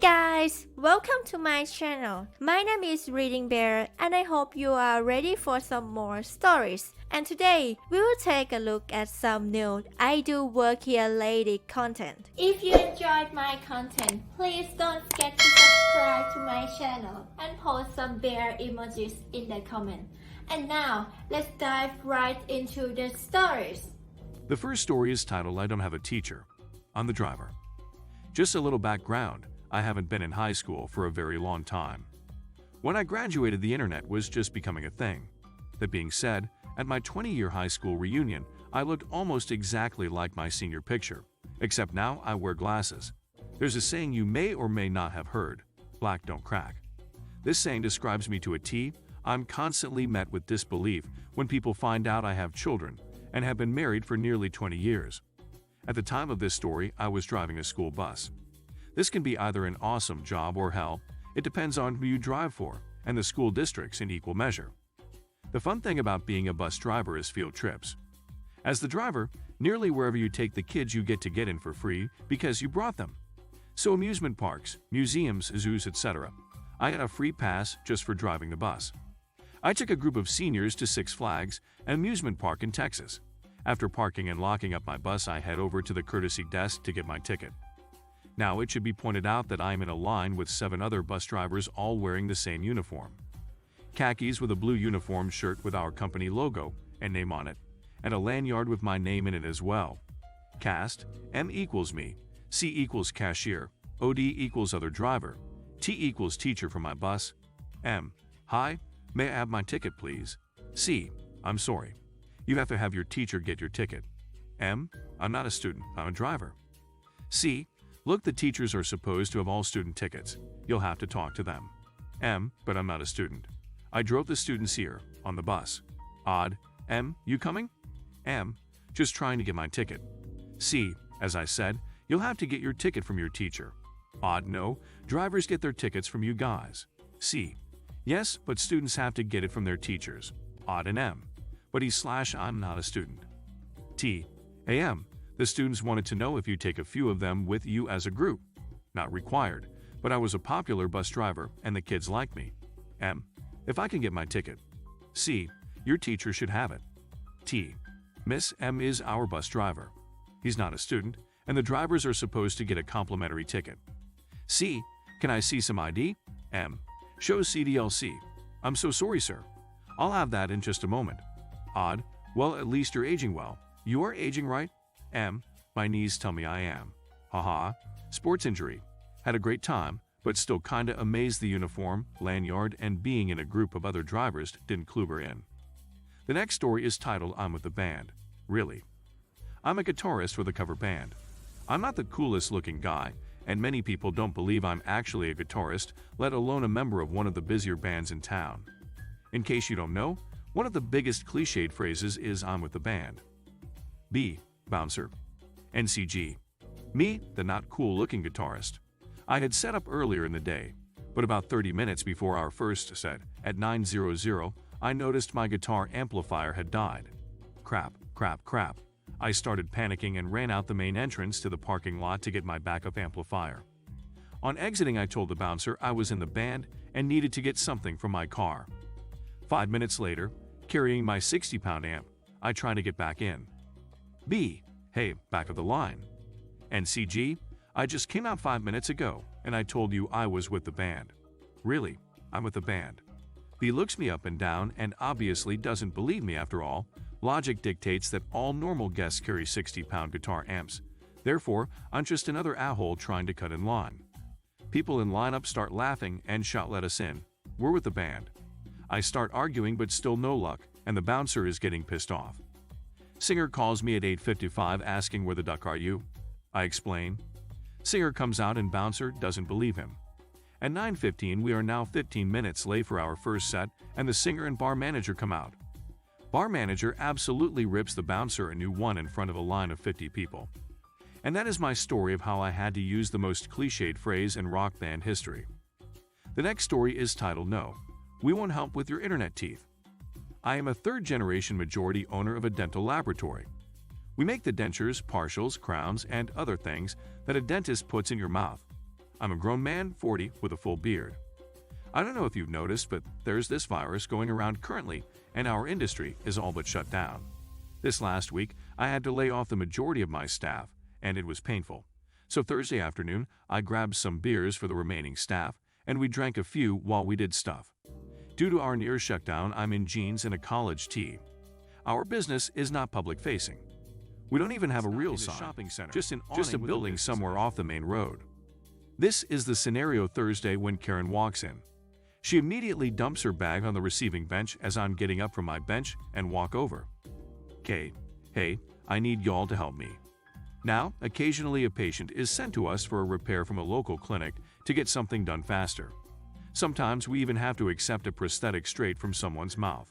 guys, welcome to my channel. My name is ReadingBear and I hope you are ready for some more stories. And today, we will take a look at some new I Do Work Here Lady content. If you enjoyed my content, please don't forget to subscribe to my channel and post some bear emojis in the comment. And now, let's dive right into the stories. The first story is titled I Don't Have a Teacher. I'm the driver. Just a little background, I haven't been in high school for a very long time. When I graduated, the internet was just becoming a thing. That being said, at my 20-year high school reunion, I looked almost exactly like my senior picture, except now I wear glasses. There's a saying you may or may not have heard, black don't crack. This saying describes me to a T. I'm constantly met with disbelief when people find out I have children and have been married for nearly 20 years. At the time of this story, I was driving a school bus. This can be either an awesome job or hell. It depends on who you drive for and the school districts in equal measure. The fun thing about being a bus driver is field trips. As the driver, nearly wherever you take the kids you get to get in for free because you brought them. So amusement parks, museums, zoos, etc. I had a free pass just for driving the bus. I took a group of seniors to Six Flags, an amusement park in Texas. After parking and locking up my bus, I head over to the courtesy desk to get my ticket. Now, it should be pointed out that I'm in a line with 7 other bus drivers all wearing the same uniform. Khakis with a blue uniform shirt with our company logo and name on it, and a lanyard with my name in it as well. Caste: M equals me, C equals cashier, OD equals other driver, T equals teacher for my bus. M: Hi, may I have my ticket please? C: I'm sorry. You have to have your teacher get your ticket. M: I'm not a student, I'm a driver. C: Look, the teachers are supposed to have all student tickets. You'll have to talk to them. M: But I'm not a student. I drove the students here, on the bus. Odd. M: You coming? M: Just trying to get my ticket. C: As I said, you'll have to get your ticket from your teacher. Odd. No, drivers get their tickets from you guys. C: Yes, but students have to get it from their teachers. Odd. And M: But I'm not a student. T: AM: The students wanted to know if you take a few of them with you as a group. Not required, but I was a popular bus driver and the kids liked me. M: If I can get my ticket. C: Your teacher should have it. T: Miss, M is our bus driver. He's not a student, and the drivers are supposed to get a complimentary ticket. C: Can I see some ID? M: Show CDLC. I'm so sorry, sir. I'll have that in just a moment. Odd. Well, at least you're aging well. You are aging right? M: My knees tell me I am. Haha. Sports injury. Had a great time, but still kinda amazed the uniform, lanyard, and being in a group of other drivers didn't clue her in. The next story is titled I'm with the band. Really? I'm a guitarist with a cover band. I'm not the coolest looking guy, and many people don't believe I'm actually a guitarist, let alone a member of one of the busier bands in town. In case you don't know, one of the biggest cliched phrases is I'm with the band. B: Bouncer. NCG. Me, the not cool looking guitarist. I had set up earlier in the day, but about 30 minutes before our first set, at 9:00, I noticed my guitar amplifier had died. Crap, crap, crap. I started panicking and ran out the main entrance to the parking lot to get my backup amplifier. On exiting, I told the bouncer I was in the band and needed to get something from my car. 5 minutes later, carrying my 60-pound amp, I tried to get back in. B: Hey, back of the line. NCG: I just came out 5 minutes ago, and I told you I was with the band. Really? I'm with the band. B looks me up and down and obviously doesn't believe me. After all, logic dictates that all normal guests carry 60-pound guitar amps. Therefore, I'm just another a-hole trying to cut in line. People in lineup start laughing and shout, "Let us in. We're with the band." I start arguing, but still no luck, and the bouncer is getting pissed off. Singer calls me at 8:55 asking, "Where the duck are you?" I explain. Singer comes out and bouncer doesn't believe him. At 9:15, we are now 15 minutes late for our first set, and the singer and bar manager come out. Bar manager absolutely rips the bouncer a new one in front of a line of 50 people. And that is my story of how I had to use the most cliched phrase in rock band history. The next story is titled No, We Won't Help With Your Internet Teeth. I am a third-generation majority owner of a dental laboratory. We make the dentures, partials, crowns, and other things that a dentist puts in your mouth. I'm a grown man, 40, with a full beard. I don't know if you've noticed, but there's this virus going around currently, and our industry is all but shut down. This last week, I had to lay off the majority of my staff, and it was painful. So Thursday afternoon, I grabbed some beers for the remaining staff, and we drank a few while we did stuff. Due to our near shutdown, I'm in jeans and a college tee. Our business is not public-facing. We don't even have a real sign, shopping center, just a building somewhere off the main road. This is the scenario Thursday when Karen walks in. She immediately dumps her bag on the receiving bench as I'm getting up from my bench and walk over. "Kay, hey, I need y'all to help me." Now, occasionally a patient is sent to us for a repair from a local clinic to get something done faster. Sometimes we even have to accept a prosthetic straight from someone's mouth.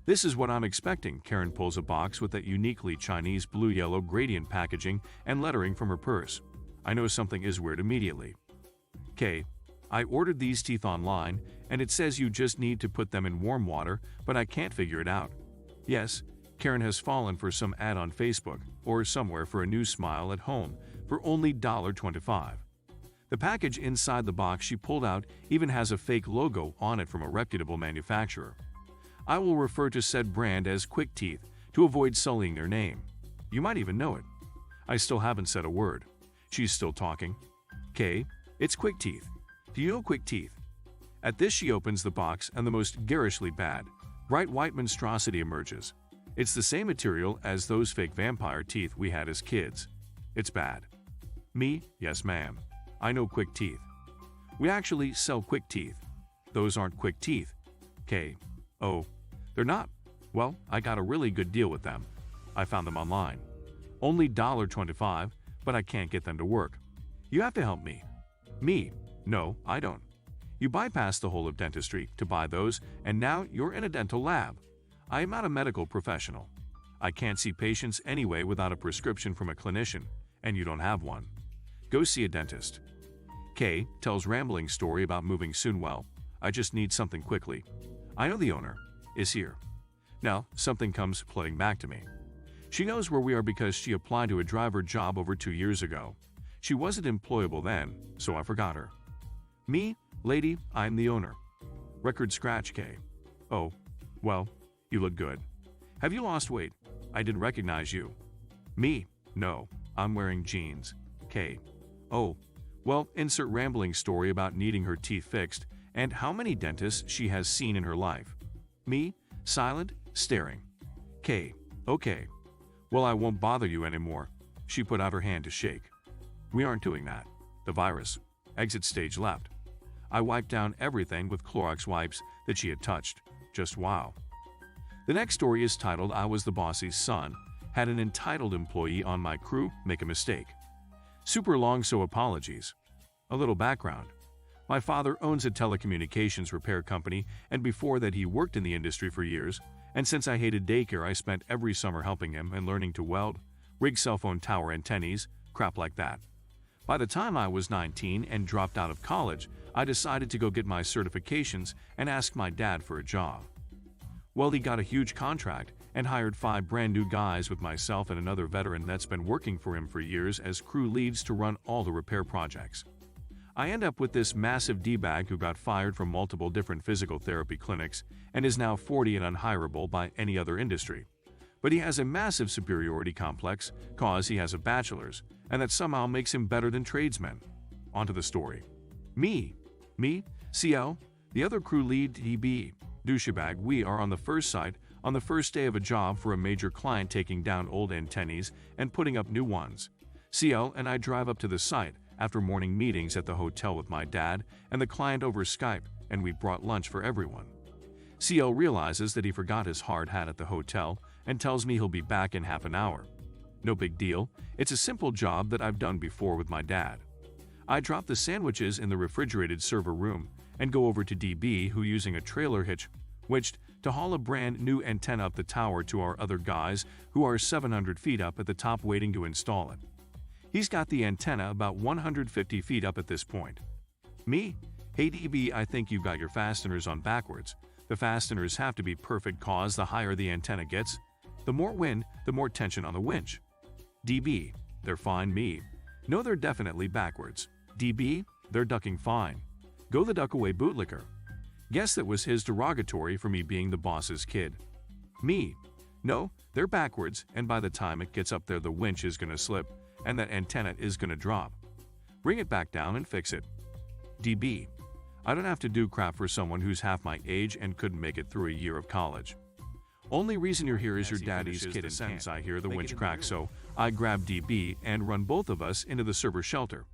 "This is what I'm expecting." Karen pulls a box with that uniquely Chinese blue-yellow gradient packaging and lettering from her purse. I know something is weird immediately. "Kay, I ordered these teeth online, and it says you just need to put them in warm water, but I can't figure it out." Yes, Karen has fallen for some ad on Facebook or somewhere for a new smile at home for only $1.25. The package inside the box she pulled out even has a fake logo on it from a reputable manufacturer. I will refer to said brand as Quick Teeth to avoid sullying their name. You might even know it. I still haven't said a word. She's still talking. "Kay, it's Quick Teeth. Do you know Quick Teeth?" At this she opens the box and the most garishly bad, bright white monstrosity emerges. It's the same material as those fake vampire teeth we had as kids. It's bad. Me, yes ma'am. I know Quick Teeth. We actually sell Quick Teeth. Those aren't Quick Teeth. Kay. Oh, they're not? Well, I got a really good deal with them. I found them online. Only $1.25, but I can't get them to work. You have to help me. Me? No, I don't. You bypassed the whole of dentistry to buy those, and now you're in a dental lab. I am not a medical professional. I can't see patients anyway without a prescription from a clinician, and you don't have one. Go see a dentist. Kay tells rambling story about moving soon. Well, I just need something quickly. I know the owner is here. Now, something comes flooding back to me. She knows where we are because she applied to a driver job over 2 years ago. She wasn't employable then, so I forgot her. Me, lady, I'm the owner. Record scratch, Kay. Oh, well, you look good. Have you lost weight? I didn't recognize you. Me, no, I'm wearing jeans. Kay. Oh, well, insert rambling story about needing her teeth fixed and how many dentists she has seen in her life. Me, silent, staring. Kay. Okay. Well, I won't bother you anymore. She put out her hand to shake. We aren't doing that. The virus. Exit stage left. I wiped down everything with Clorox wipes that she had touched. Just wow. The next story is titled "I Was the Boss's Son. Had an entitled employee on my crew make a mistake." Super long, so apologies. A little background. My father owns a telecommunications repair company, and before that he worked in the industry for years, and since I hated daycare I spent every summer helping him and learning to weld, rig cell phone tower antennas, crap like that. By the time I was 19 and dropped out of college, I decided to go get my certifications and ask my dad for a job. Well, he got a huge contract and hired 5 brand new guys with myself and another veteran that's been working for him for years as crew leads to run all the repair projects. I end up with this massive D-bag who got fired from multiple different physical therapy clinics and is now 40 and unhirable by any other industry. But he has a massive superiority complex cause he has a bachelor's, and that somehow makes him better than tradesmen. Onto the story. Me, CL, the other crew lead DB, douchebag, we are on the first site on the first day of a job for a major client taking down old antennas and putting up new ones. CL and I drive up to the site after morning meetings at the hotel with my dad and the client over Skype, and we brought lunch for everyone. CL realizes that he forgot his hard hat at the hotel and tells me he'll be back in half an hour. No big deal, it's a simple job that I've done before with my dad. I drop the sandwiches in the refrigerated server room and go over to DB, who using a trailer hitched to haul a brand new antenna up the tower to our other guys who are 700 feet up at the top waiting to install it. He's got the antenna about 150 feet up at this point. Me? Hey DB, I think you got your fasteners on backwards. The fasteners have to be perfect cause the higher the antenna gets, the more wind, the more tension on the winch. DB, they're fine. Me? No, they're definitely backwards. DB, they're ducking fine. Go the duck away bootlicker. Guess that was his derogatory for me being the boss's kid. Me. No, they're backwards, and by the time it gets up there the winch is gonna slip, and that antenna is gonna drop. Bring it back down and fix it. DB. I don't have to do crap for someone who's half my age and couldn't make it through a year of college. Only reason you're here is your daddy's kid and sentence. I hear the winch crack, so I grab DB and run both of us into the server shelter,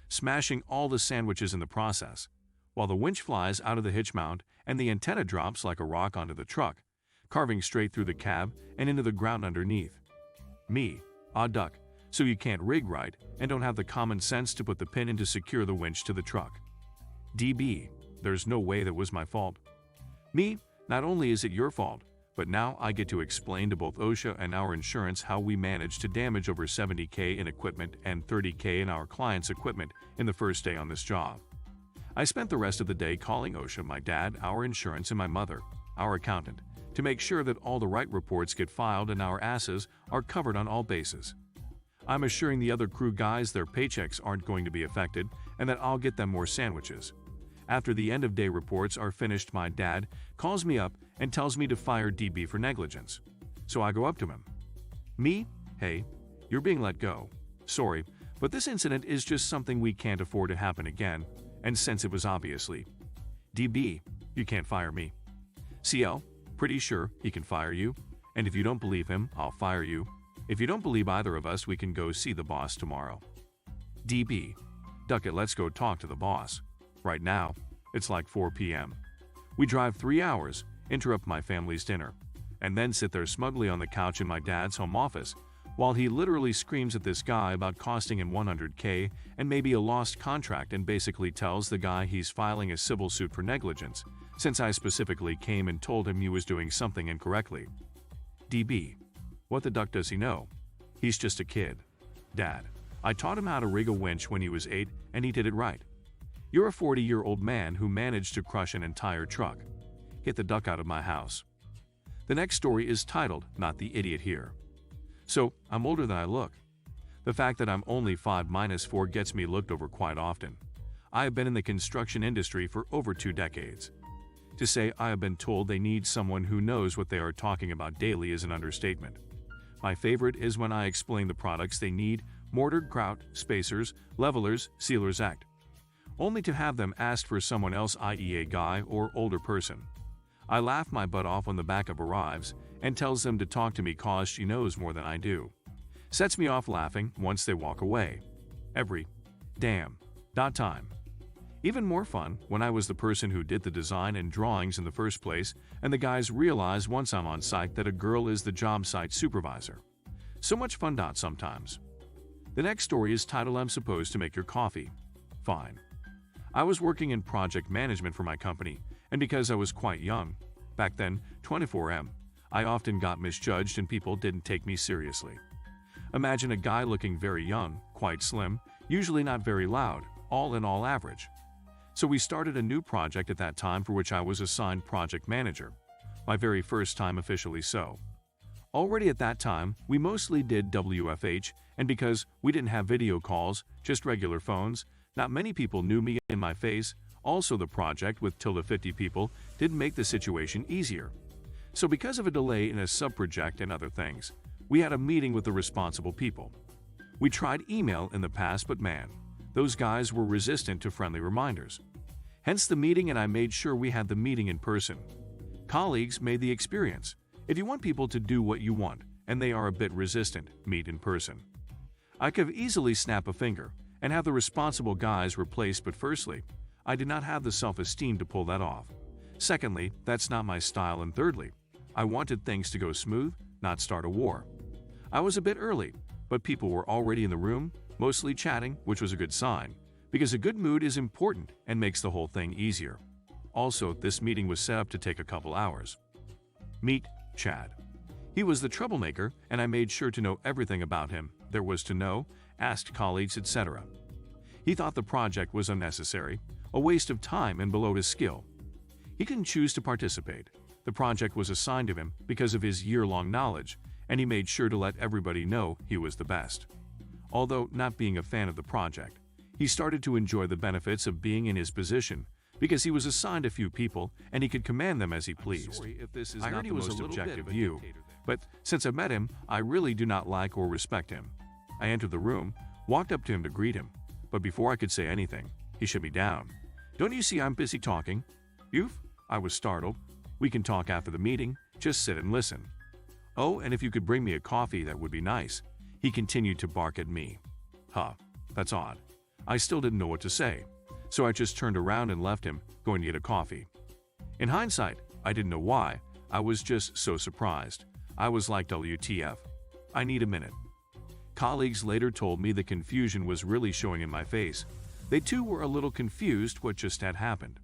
smashing all the sandwiches in the process, while the winch flies out of the hitch mount and the antenna drops like a rock onto the truck, carving straight through the cab and into the ground underneath. Me. Odd duck, so you can't rig right and don't have the common sense to put the pin in to secure the winch to the truck. DB. There's no way that was my fault. Me. Not only is it your fault, but now I get to explain to both OSHA and our insurance how we managed to damage over $70K in equipment and $30K in our client's equipment in the first day on this job. I spent the rest of the day calling OSHA, my dad, our insurance, and my mother, our accountant, to make sure that all the right reports get filed and our asses are covered on all bases. I'm assuring the other crew guys their paychecks aren't going to be affected and that I'll get them more sandwiches. After the end-of-day reports are finished, my dad calls me up and tells me to fire DB for negligence. So I go up to him. Me? Hey, you're being let go. Sorry, but this incident is just something we can't afford to happen again, and since it was obviously. DB, you can't fire me. CL, pretty sure he can fire you, and if you don't believe him, I'll fire you. If you don't believe either of us, we can go see the boss tomorrow. DB, duck it, let's go talk to the boss. Right now, it's like 4 p.m. We drive 3 hours, interrupt my family's dinner, and then sit there smugly on the couch in my dad's home office while he literally screams at this guy about costing him $100K and maybe a lost contract and basically tells the guy he's filing a civil suit for negligence, since I specifically came and told him he was doing something incorrectly. DB. What the duck does he know? He's just a kid. Dad. I taught him how to rig a winch when he was 8 and he did it right. You're a 40-year-old man who managed to crush an entire truck. Get the duck out of my house. The next story is titled, Not the Idiot Here. So, I'm older than I look. The fact that I'm only 5-4 gets me looked over quite often. I have been in the construction industry for over 2 decades. To say I have been told they need someone who knows what they are talking about daily is an understatement. My favorite is when I explain the products they need: mortar, grout, spacers, levelers, sealers act. Only to have them asked for someone else, i.e. a guy or older person. I laugh my butt off when the backup arrives and tells them to talk to me cause she knows more than I do. Sets me off laughing once they walk away. Every damn time. Even more fun when I was the person who did the design and drawings in the first place and the guys realize once I'm on site that a girl is the job site supervisor. So much fun. Sometimes. The next story is titled, I'm supposed to make your coffee. Fine. I was working in project management for my company, and because I was quite young, back then, 24M, I often got misjudged and people didn't take me seriously. Imagine a guy looking very young, quite slim, usually not very loud, all in all average. So we started a new project at that time for which I was assigned project manager, my very first time officially so. Already at that time, we mostly did WFH, and because we didn't have video calls, just regular phones, not many people knew me in my face. Also, the project with ~50 people didn't make the situation easier. So because of a delay in a sub-project and other things, we had a meeting with the responsible people. We tried email in the past, but man, those guys were resistant to friendly reminders. Hence the meeting, and I made sure we had the meeting in person. Colleagues made the experience. If you want people to do what you want, and they are a bit resistant, meet in person. I could easily snap a finger and have the responsible guys replaced, but firstly, I did not have the self-esteem to pull that off. Secondly, that's not my style, and thirdly, I wanted things to go smooth, not start a war. I was a bit early, but people were already in the room, mostly chatting, which was a good sign, because a good mood is important and makes the whole thing easier. Also, this meeting was set up to take a couple hours. Meet Chad. He was the troublemaker, and I made sure to know everything about him there was to know, asked colleagues, etc. He thought the project was unnecessary, a waste of time and below his skill. He didn't choose to participate. The project was assigned to him because of his year-long knowledge, and he made sure to let everybody know he was the best. Although not being a fan of the project, He started to enjoy the benefits of being in his position because he was assigned a few people and he could command them as he pleased. I heard he was the most objective view, but since I met him, I really do not like or respect him. I entered the room, walked up to him to greet him, but before I could say anything, he shut me down. "Don't you see I'm busy talking?" "You've?" I was startled. "We can talk after the meeting, just sit and listen." "Oh, and if you could bring me a coffee, that would be nice." He continued to bark at me. Huh, that's odd. I still didn't know what to say, so I just turned around and left him, going to get a coffee. In hindsight, I didn't know why. I was just so surprised. I was like, WTF. I need a minute. Colleagues later told me the confusion was really showing in my face. They too were a little confused what just had happened.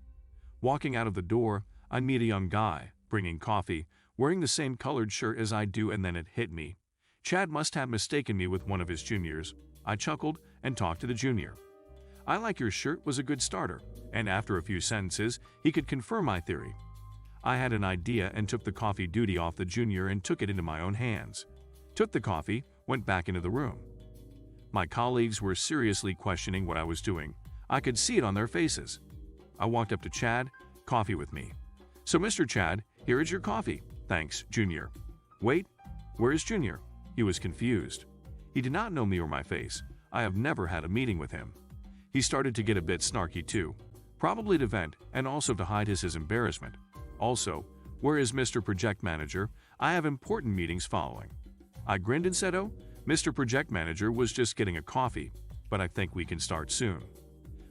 Walking out of the door, I meet a young guy, bringing coffee, wearing the same colored shirt as I do, and then it hit me. Chad must have mistaken me with one of his juniors. I chuckled and talked to the junior. "I like your shirt" was a good starter, and after a few sentences, he could confirm my theory. I had an idea and took the coffee duty off the junior and took it into my own hands. Took the coffee, went back into the room. My colleagues were seriously questioning what I was doing. I could see it on their faces. I walked up to Chad. "Coffee with me." "So, Mr. Chad, here is your coffee." "Thanks, Junior." "Wait, where is Junior?" He was confused. He did not know me or my face. I have never had a meeting with him. He started to get a bit snarky too, probably to vent and also to hide his embarrassment. Also, "Where is Mr. Project Manager? I have important meetings following." I grinned and said, "Oh, Mr. Project Manager was just getting a coffee, but I think we can start soon."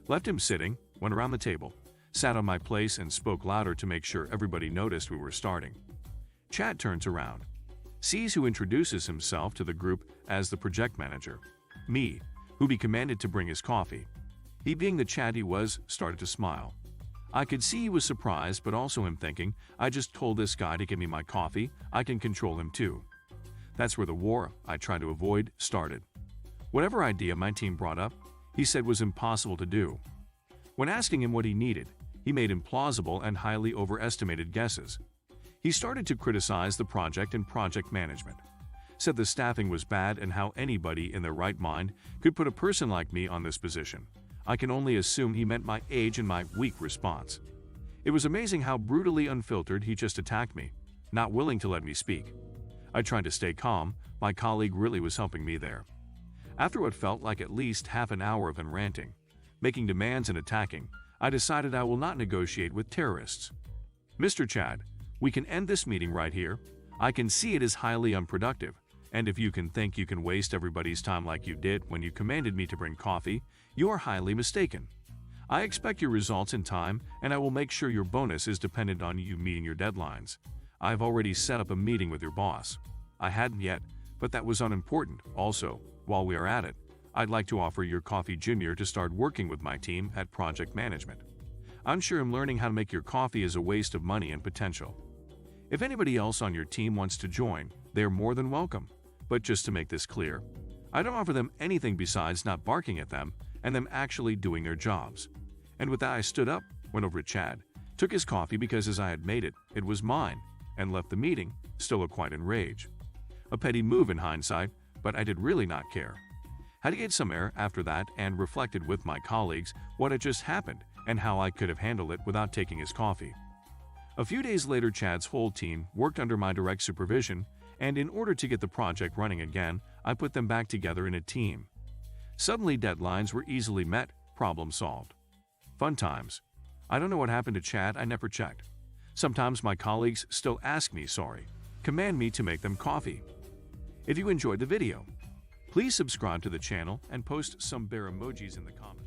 Left him sitting, went around the table, sat on my place and spoke louder to make sure everybody noticed we were starting. Chad turns around, sees who introduces himself to the group as the project manager, me, who be commanded to bring his coffee. He, being the Chad he was, started to smile. I could see he was surprised, but also him thinking, I just told this guy to give me my coffee, I can control him too. That's where the war I tried to avoid started. Whatever idea my team brought up, he said was impossible to do. When asking him what he needed, he made implausible and highly overestimated guesses. He started to criticize the project and project management. Said the staffing was bad and how anybody in their right mind could put a person like me on this position. I can only assume he meant my age and my weak response. It was amazing how brutally unfiltered he just attacked me, not willing to let me speak. I tried to stay calm. My colleague really was helping me there. After what felt like at least half an hour of him ranting, making demands and attacking, I decided I will not negotiate with terrorists. "Mr. Chad, we can end this meeting right here. I can see it is highly unproductive, and if you can think you can waste everybody's time like you did when you commanded me to bring coffee, you are highly mistaken. I expect your results in time, and I will make sure your bonus is dependent on you meeting your deadlines. I've already set up a meeting with your boss." I hadn't yet, but that was unimportant. Also, while we are at it, I'd like to offer your coffee junior to start working with my team at project management. I'm sure him learning how to make your coffee is a waste of money and potential. If anybody else on your team wants to join, they're more than welcome. But just to make this clear, I don't offer them anything besides not barking at them and them actually doing their jobs. And with that, I stood up, went over to Chad, took his coffee because as I had made it, it was mine, and left the meeting, still quite enraged. A petty move in hindsight, but I did really not care. Had to get some air after that and reflected with my colleagues what had just happened and how I could have handled it without taking his coffee. A few days later, Chad's whole team worked under my direct supervision, and in order to get the project running again, I put them back together in a team. Suddenly, deadlines were easily met, problem solved. Fun times. I don't know what happened to Chad, I never checked. Sometimes my colleagues still ask me, command me to make them coffee. If you enjoyed the video, please subscribe to the channel and post some bear emojis in the comments.